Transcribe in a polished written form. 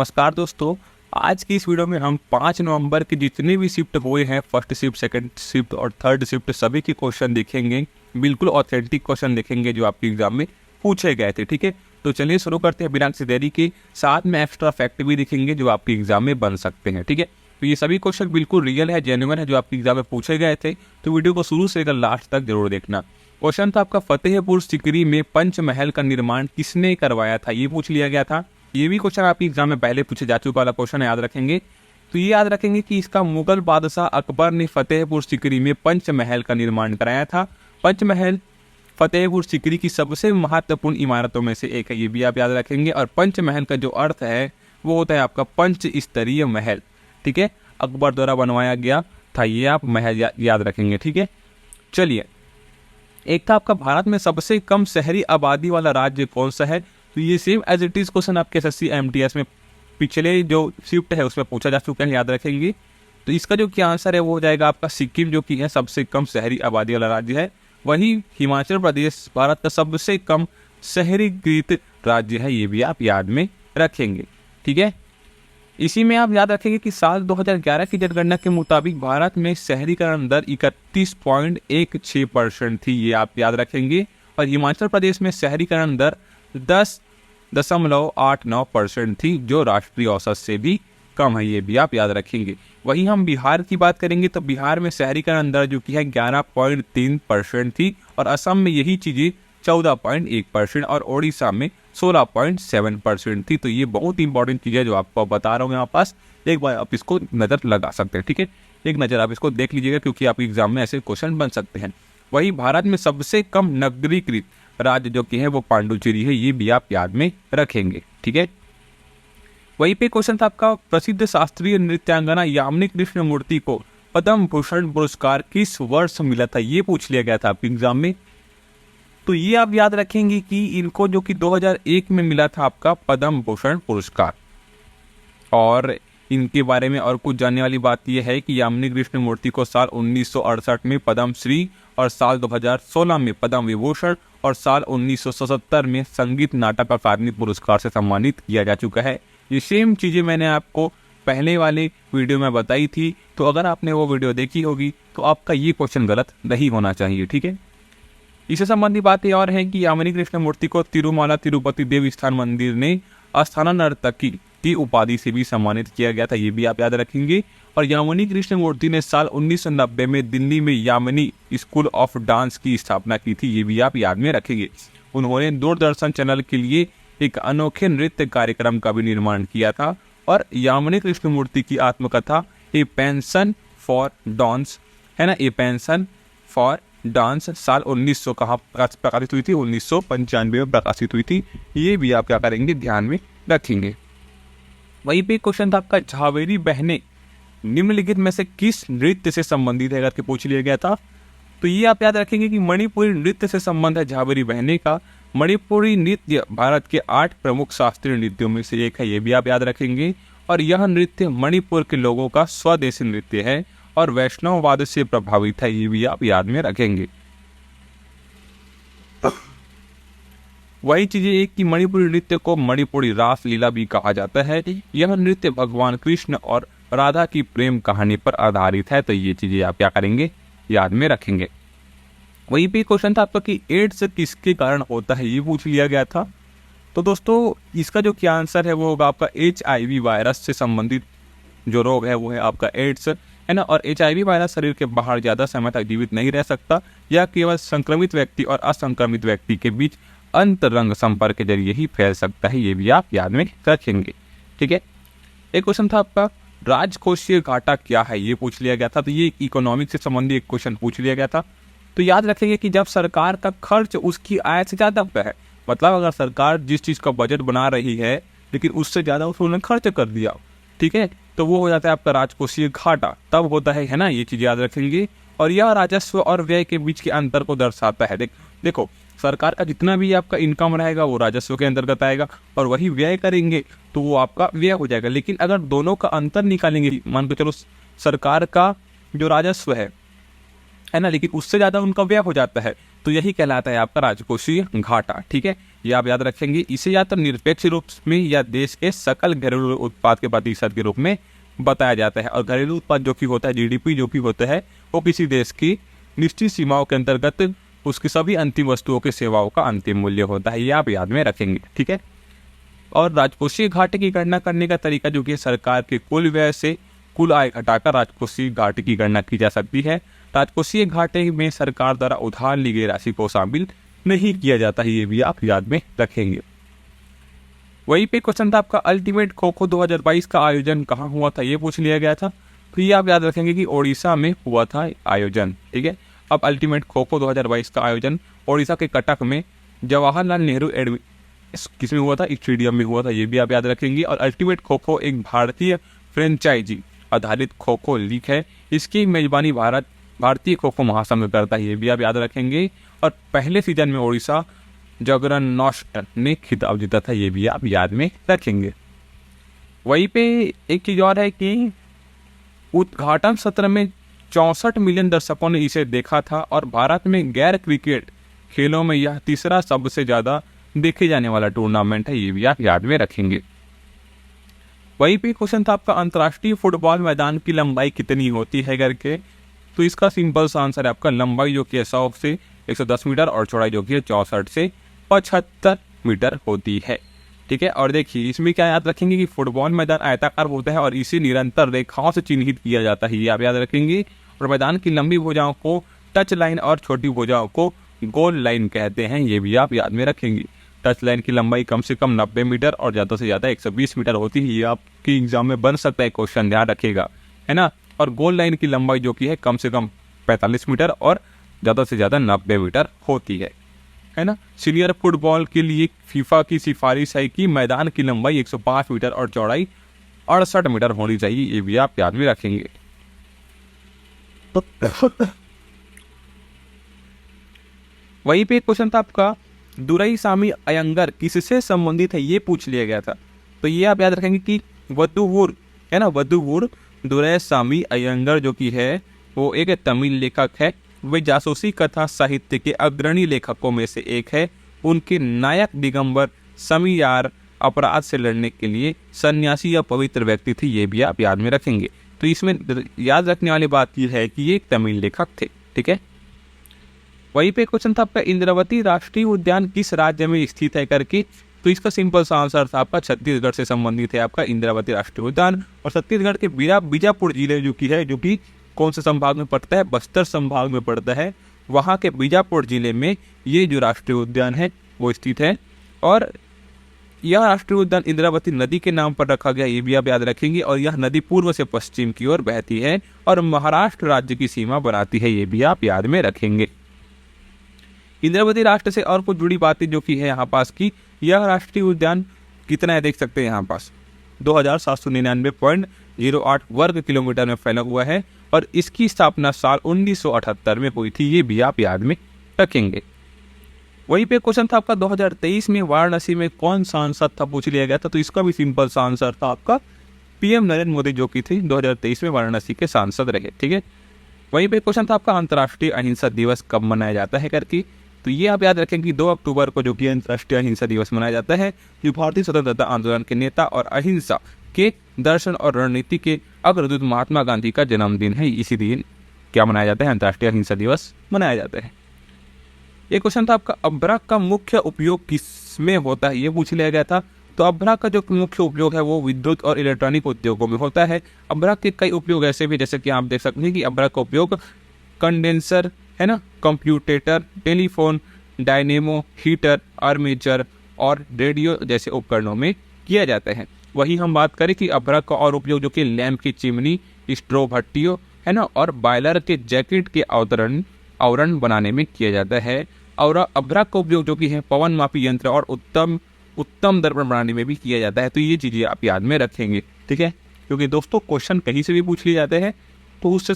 नमस्कार दोस्तों। आज की इस वीडियो में हम 5 नवंबर के जितने भी शिफ्ट हुए हैं, फर्स्ट शिफ्ट, सेकंड शिफ्ट और थर्ड शिफ्ट, सभी के क्वेश्चन देखेंगे। बिल्कुल ऑथेंटिक क्वेश्चन देखेंगे जो आपके एग्जाम में पूछे गए थे। ठीक है, तो चलिए शुरू करते हैं बिना किसी देरी के। साथ में एक्स्ट्रा फैक्ट भी दिखेंगे जो आपके एग्जाम में बन सकते हैं। ठीक है, तो ये सभी क्वेश्चन बिल्कुल रियल है, जेन्युइन है, जो आपके एग्जाम में पूछे गए थे। तो वीडियो को शुरू से लेकर लास्ट तक जरूर देखना। क्वेश्चन था आपका, फतेहपुर सीकरी में पंचमहल का निर्माण किसने करवाया था, ये पूछ लिया गया था। ये भी क्वेश्चन आपके एग्जाम में पहले पूछे जा चुका वाला क्वेश्चन है, याद रखेंगे। तो ये याद रखेंगे कि इसका मुगल बादशाह अकबर ने फतेहपुर सीकरी में पंचमहल का निर्माण कराया था। पंचमहल फतेहपुर सीकरी की सबसे महत्वपूर्ण इमारतों में से एक है, ये भी आप याद रखेंगे। और पंचमहल का जो अर्थ है वो होता है आपका पंच स्तरीय महल। ठीक है, अकबर द्वारा बनवाया गया था, ये आप महल याद रखेंगे। ठीक है, चलिए, एक था आपका, भारत में सबसे कम शहरी आबादी वाला राज्य कौन सा है। तो ये same as it is question आपके एसएससी एमटीएस में पिछले जो शिफ्ट है उसमें पूछा जा चुका है, याद रखेंगे। तो इसका जो क्या आंसर है वो हो जाएगा आपका सिक्किम, जो कि है सबसे कम शहरी आबादी वाला राज्य है। वहीं हिमाचल प्रदेश भारत का सबसे कम शहरीकृत राज्य है, ये भी आप याद में रखेंगे। ठीक है, इसी में आप याद रखेंगे कि साल 2011 की जनगणना के मुताबिक भारत में शहरीकरण दर 31.16% थी, ये आप याद रखेंगे। और हिमाचल प्रदेश में शहरीकरण दर 10.89% थी, जो राष्ट्रीय औसत से भी कम है, ये भी आप याद रखेंगे। वहीं हम बिहार की बात करेंगे तो बिहार में शहरीकरण दर जो कि है 11.3% थी, और असम में यही चीज़ें 14.1% और ओडिशा में 16.7% थी। तो ये बहुत इंपॉर्टेंट चीज़ है जो आपको बता रहा हूँ यहाँ पास। एक बार आप इसको नज़र लगा सकते हैं। ठीक है, एक नज़र आप इसको देख लीजिएगा, क्योंकि आपके एग्जाम में ऐसे क्वेश्चन बन सकते हैं। वही भारत में सबसे कम नगरीकृत राज्य जो कि है वो पांडुचेरी है, ये भी आप याद में रखेंगे। ठीक है, वहीं पे क्वेश्चन था आपका, प्रसिद्ध शास्त्रीय नृत्यांगना यामिनी कृष्णमूर्ति को पद्म भूषण पुरस्कार किस वर्ष मिला था, ये पूछ लिया गया था आपके एग्जाम में। तो ये आप याद रखेंगे कि इनको जो कि 2001 में मिला था आपका पद्म भूषण पुरस्कार। और इनके बारे में और कुछ जानने वाली बात यह है कि यामिनी कृष्णमूर्ति को साल 1968 में पद्म श्री और साल 2016 में पद्म विभूषण और साल 1977 में संगीत नाटक अकादमी पुरस्कार से सम्मानित किया जा चुका है। ये सेम चीज़ें मैंने आपको पहले वाले वीडियो में बताई थी, तो अगर आपने वो वीडियो देखी होगी तो आपका ये क्वेश्चन गलत नहीं होना चाहिए। ठीक है, इससे संबंधी बातें और हैं कि यामिनी कृष्णमूर्ति को तिरुमाला तिरुपति देवस्थान मंदिर ने अस्थाना नर्तकी की उपाधि से भी सम्मानित किया गया था, ये भी आप याद रखेंगे। और यामिनी कृष्णमूर्ति ने साल 1990 में दिल्ली में यामिनी स्कूल ऑफ डांस की स्थापना की थी, ये भी आप याद में रखेंगे। उन्होंने दूरदर्शन चैनल के लिए एक अनोखे नृत्य कार्यक्रम का भी निर्माण किया था। और यामिनी कृष्णमूर्ति की आत्मकथा ए पेंशन फॉर डांस है ना, ए पेंशन फॉर डांस साल 1900 कहाँ प्रकाशित हुई थी, 1995 में प्रकाशित हुई थी, ये भी आप क्या करेंगे, ध्यान में रखेंगे। वहीं पे क्वेश्चन था आपका, झावेरी बहनें निम्नलिखित में से किस नृत्य से संबंधित है, करके पूछ लिया गया था। तो ये आप याद रखेंगे कि मणिपुरी नृत्य से संबंध है झावेरी बहनें का। मणिपुरी नृत्य भारत के 8 प्रमुख शास्त्रीय नृत्यों में से एक है, ये भी आप याद रखेंगे। और यह नृत्य मणिपुर के लोगों का स्वदेशी नृत्य है और वैष्णववाद से प्रभावित है, ये भी आप याद में रखेंगे। वही चीजें एक कि मणिपुरी नृत्य को मणिपुरी रास लीला भी कहा जाता है। यह नृत्य भगवान कृष्ण और राधा की प्रेम कहानी पर आधारित है, तो ये चीजें आप क्या करेंगे, याद में रखेंगे। वहीं पे क्वेश्चन था आपका कि एड्स किसके कारण होता है, ये पूछ लिया गया था। तो दोस्तों इसका जो क्या आंसर है वो होगा आपका HIV वायरस से संबंधित जो रोग है वो है आपका एड्स, है ना। और HIV वायरस शरीर के बाहर ज़्यादा समय तक जीवित नहीं रह सकता, यह केवल संक्रमित व्यक्ति और असंक्रमित व्यक्ति के बीच अंतरंग संपर्क के जरिए ही फैल सकता है, ये भी आप याद में रखेंगे। ठीक है, एक क्वेश्चन था आपका, राजकोषीय घाटा क्या है, ये पूछ लिया गया था। तो ये इकोनॉमिक से संबंधित एक क्वेश्चन पूछ लिया गया था। तो याद रखेंगे कि जब सरकार का खर्च उसकी आय से ज़्यादा होता है, मतलब अगर सरकार जिस चीज़ का बजट बना रही है लेकिन उससे ज़्यादा उसने खर्च कर दिया, ठीक है, तो वो हो जाता है आपका राजकोषीय घाटा, तब होता है ना, ये चीज़ याद रखेंगे। और यह राजस्व और व्यय के बीच के अंतर को दर्शाता है। देखो सरकार का जितना भी आपका इनकम रहेगा वो राजस्व के अंतर्गत आएगा, और वही व्यय करेंगे तो वो आपका व्यय हो जाएगा। लेकिन अगर दोनों का अंतर निकालेंगे, मान के चलो सरकार का जो राजस्व है ना, लेकिन उससे ज़्यादा उनका व्यय हो जाता है, तो यही कहलाता है आपका राजकोषीय घाटा। ठीक है, ये आप याद रखेंगे। इसे या तो निरपेक्ष रूप में या देश के सकल घरेलू उत्पाद के प्रतिशत के रूप में बताया जाता है। और घरेलू उत्पाद जो कि होता है, जीडीपी जो कि होता है, वो किसी देश की निश्चित सीमाओं के अंतर्गत उसकी सभी अंतिम वस्तुओं के सेवाओं का अंतिम मूल्य होता है। ये आप याद में रखेंगे। ठीक है, और राजकोषीय घाटे की गणना करने का तरीका जो कि सरकार के कुल व्यय से कुल आय घटाकर राजकोषीय घाटे की गणना की जा सकती है। राजकोषीय घाटे में सरकार द्वारा उधार ली गई राशि को शामिल नहीं किया जाता है, ये भी आप याद में रखेंगे। वहीं पे क्वेश्चन था आपका अल्टीमेट खो खो 2022 का आयोजन कहाँ हुआ था, ये पूछ लिया गया था। तो ये आप याद रखेंगे कि ओडिशा में हुआ था आयोजन। ठीक है, अब अल्टीमेट खो खो 2022 का आयोजन ओडिशा के कटक में जवाहरलाल नेहरू किसमें हुआ था, स्टेडियम में हुआ था, ये भी आप याद रखेंगे। और अल्टीमेट खो खो एक भारतीय फ्रेंचाइजी आधारित खो खो लीग है। इसकी मेजबानी भारतीय खो खो महासंघ करता है, ये भी आप याद रखेंगे। और पहले सीजन में ओडिशा जगरनॉस्ट ने खिताब जीता था, ये भी आप याद में रखेंगे। वहीं पे एक चीज और है कि उद्घाटन सत्र में 64 मिलियन दर्शकों ने इसे देखा था और भारत में गैर क्रिकेट खेलों में यह तीसरा सबसे ज्यादा देखे जाने वाला टूर्नामेंट है, ये भी आप याद में रखेंगे। वहीं पे क्वेश्चन था आपका अंतर्राष्ट्रीय फुटबॉल मैदान की लंबाई कितनी होती है करके। तो इसका सिंपल सा आंसर है आपका लंबाई जो कि है 100 से 110 मीटर और चौड़ाई जो कि है 64 से 75 मीटर होती है। ठीक है, और देखिए इसमें क्या याद रखेंगे कि फुटबॉल मैदान आयताकार होता है और इसे निरंतर रेखाओं से चिन्हित किया जाता है, ये आप याद रखेंगे। और मैदान की लंबी भुजाओं को टच लाइन और छोटी भुजाओं को गोल लाइन कहते हैं, ये भी आप याद में रखेंगे। टच लाइन की लंबाई कम से कम 90 मीटर और ज़्यादा से ज़्यादा 120 मीटर होती है, ये आपकी एग्जाम में बन सकता है क्वेश्चन, ध्यान रखिएगा, है ना। और गोल लाइन की लंबाई जो कि है कम से कम 45 मीटर और ज़्यादा से ज़्यादा 90 मीटर होती है ना। सीनियर फुटबॉल के लिए फीफा की सिफारिश है कि मैदान की लंबाई 105 मीटर और चौड़ाई 68 मीटर होनी चाहिए, ये भी आप याद में रखेंगे। वहीं पे क्वेश्चन था आपका दुराईसामी अयंगर किससे संबंधित है, ये पूछ लिया गया था। तो ये आप याद रखेंगे कि वदुवुर, है ना, वदुवुर दुराईसामी अयंगर जो कि है वो एक तमिल लेखक है। वे जासूसी कथा साहित्य के अग्रणी लेखकों में से एक है। उनके नायक दिगंबर समियार अपराध से लड़ने के लिए सन्यासी या पवित्र व्यक्ति थे, ये भी आप याद में रखेंगे। तो इसमें याद रखने वाली बात यह है कि ये एक तमिल लेखक थे। ठीक है, वहीं पे क्वेश्चन था आपका इंद्रावती राष्ट्रीय उद्यान किस राज्य में स्थित है करके। तो इसका सिंपल सा आंसर था आपका छत्तीसगढ़ से संबंधित है आपका इंद्रावती राष्ट्रीय उद्यान। और छत्तीसगढ़ के बीजापुर जिले जो कि कौन से संभाग में पड़ता है, बस्तर संभाग में पड़ता है। वहाँ के बीजापुर जिले में ये जो राष्ट्रीय उद्यान है वो स्थित है। और यह राष्ट्रीय उद्यान इंद्रावती नदी के नाम पर रखा गया, ये भी आप याद रखेंगे। और यह नदी पूर्व से पश्चिम की ओर बहती है और महाराष्ट्र राज्य की सीमा बनाती है, ये भी आप याद में रखेंगे। इंद्रावती राष्ट्र से और कुछ जुड़ी बातें जो कि है यहाँ पास की, यह राष्ट्रीय उद्यान कितना है देख सकते हैं यहाँ पास 2799.08 वर्ग किलोमीटर में फैला हुआ है। और इसकी स्थापना साल 1978 में हुई थी, ये भी आप याद में रखेंगे। वहीं पे क्वेश्चन था आपका 2023 में वाराणसी में कौन सांसद था, पूछ लिया गया था। तो इसका भी सिंपल सा आंसर था आपका पीएम नरेंद्र मोदी जो कि थे 2023 में वाराणसी के सांसद रहे। ठीक है, वहीं पे क्वेश्चन था आपका अंतर्राष्ट्रीय अहिंसा दिवस कब मनाया जाता है करके। तो ये आप याद रखें कि 2 अक्टूबर को जो कि अंतर्राष्ट्रीय अहिंसा दिवस मनाया जाता है, जो भारतीय स्वतंत्रता आंदोलन के नेता और अहिंसा के दर्शन और रणनीति के अग्रदूत महात्मा गांधी का जन्मदिन है। इसी दिन क्या मनाया जाता है, अंतर्राष्ट्रीय अहिंसा दिवस मनाया जाता है। ये क्वेश्चन था आपका अभ्रक का मुख्य उपयोग किसमें होता है, ये पूछ लिया गया था। तो अभ्रक का जो मुख्य उपयोग है वो विद्युत और इलेक्ट्रॉनिक उद्योगों में होता है। अभ्रक के कई उपयोग ऐसे भी, जैसे कि आप देख सकते हैं कि अभ्रक का उपयोग कंडेंसर, है ना, कंप्यूटेटर, टेलीफोन, डायनेमो, हीटर, आर्मेचर और रेडियो जैसे उपकरणों में किया जाता है। वहीं हम बात करें कि अभ्रक का और उपयोग जो कि लैंप की चिमनी, स्ट्रो भट्टियों, है ना, और बॉयलर के जैकेट के आवरण बनाने में किया जाता है। और अभ्रक का उपयोग जो कि है पवन मापी यंत्र और उत्तम दर्पण बनाने में भी किया जाता है। तो ये चीज़ें आप याद में रखेंगे। ठीक है, क्योंकि दोस्तों क्वेश्चन कहीं से भी पूछ लिए जाते हैं तो उससे